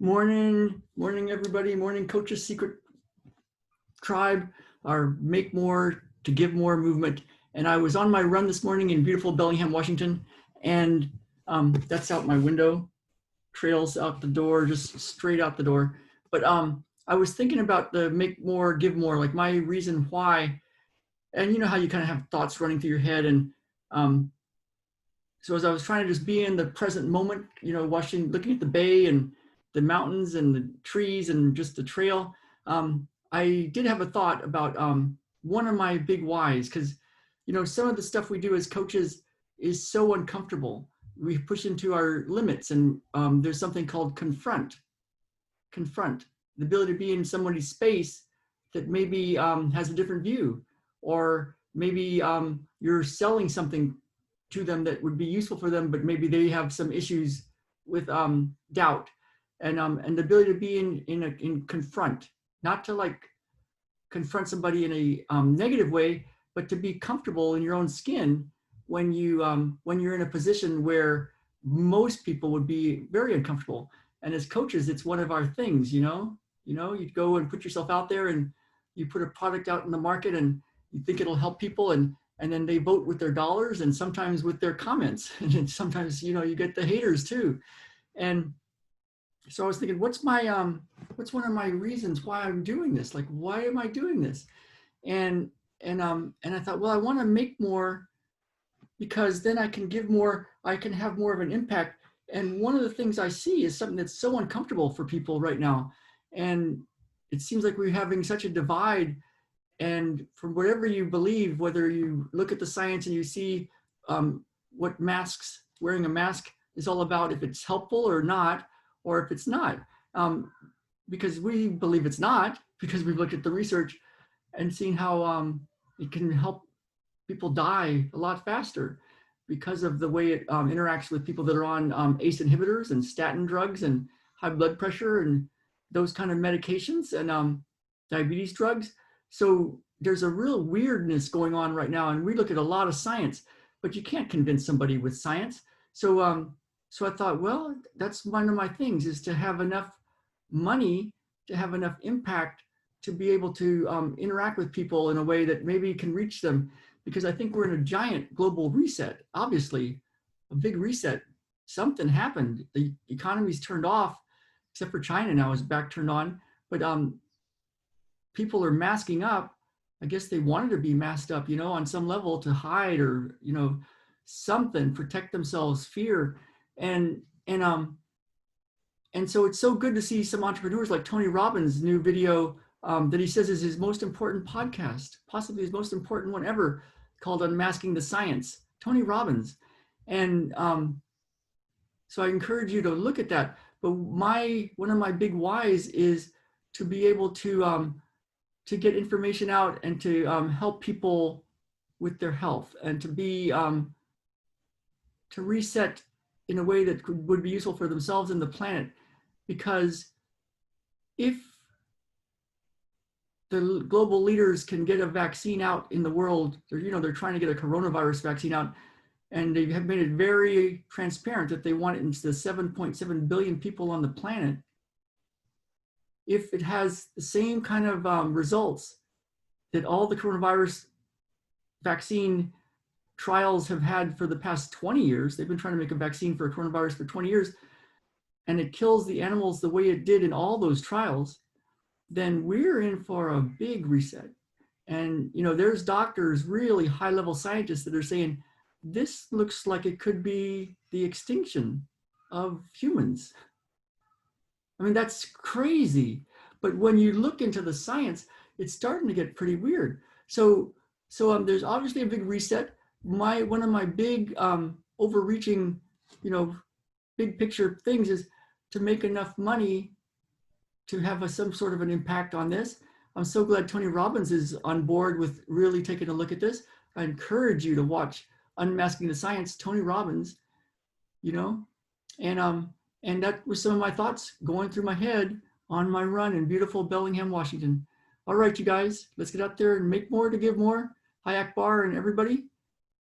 Morning, everybody. Morning, Coach's Secret Tribe, our Make More to Give More movement. And I was on my run this morning in beautiful Bellingham, Washington, and that's out my window, trails out the door, just straight out the door. But I was thinking about the Make More, Give More, like my reason why. And you know how you kind of have thoughts running through your head. And so as I was trying to just be in the present moment, you know, looking at the bay and the mountains and the trees and just the trail, I did have a thought about one of my big whys, because, you know, some of the stuff we do as coaches is so uncomfortable. We push into our limits, and there's something called confront, the ability to be in somebody's space that maybe has a different view, or maybe you're selling something to them that would be useful for them, but maybe they have some issues with doubt, and the ability to be in confront, not to like confront somebody in a negative way, but to be comfortable in your own skin when you're in a position where most people would be very uncomfortable. And as coaches, it's one of our things, you know, you go and put yourself out there and you put a product out in the market and you think it'll help people, and then they vote with their dollars and sometimes with their comments. And sometimes, you know, you get the haters too. And so I was thinking, what's one of my reasons why I'm doing this? Like, why am I doing this? And I thought, well, I want to make more, because then I can give more, I can have more of an impact. And one of the things I see is something that's so uncomfortable for people right now. And it seems like we're having such a divide. And from whatever you believe, whether you look at the science and you see what wearing a mask is all about, if it's helpful or not, or if it's not, because we believe it's not, because we've looked at the research and seen how it can help people die a lot faster because of the way it interacts with people that are on ACE inhibitors and statin drugs and high blood pressure and those kind of medications and diabetes drugs. So there's a real weirdness going on right now, and we look at a lot of science, but you can't convince somebody with science. So I thought, well, that's one of my things, is to have enough money, to have enough impact, to be able to interact with people in a way that maybe can reach them. Because I think we're in a giant global reset, obviously, a big reset. Something happened. The economy's turned off, except for China now is back turned on. But people are masking up. I guess they wanted to be masked up, you know, on some level to hide or, you know, something, protect themselves, fear. And so it's so good to see some entrepreneurs like Tony Robbins' new video that he says is his most important podcast, possibly his most important one ever, called Unmasking the Science. Tony Robbins. And so I encourage you to look at that. But one of my big whys is to be able to get information out and to help people with their health, and to be to reset in a way that would be useful for themselves and the planet. Because if the global leaders can get a vaccine out in the world, they're trying to get a coronavirus vaccine out, and they have made it very transparent that they want it into the 7.7 billion people on the planet. If it has the same kind of results that all the coronavirus vaccine trials have had for the past 20 years, they've been trying to make a vaccine for a coronavirus for 20 years, and it kills the animals the way it did in all those trials, then we're in for a big reset. And, you know, there's doctors, really high-level scientists that are saying, this looks like it could be the extinction of humans. I mean, that's crazy. But when you look into the science, it's starting to get pretty weird. So there's obviously a big reset. One of my big overreaching, you know, big picture things is to make enough money to have some sort of an impact on this. I'm so glad Tony Robbins is on board with really taking a look at this. I encourage you to watch Unmasking the Science, Tony Robbins, you know, and that was some of my thoughts going through my head on my run in beautiful Bellingham, Washington. All right, you guys, let's get out there and make more to give more. Hi, Akbar and everybody.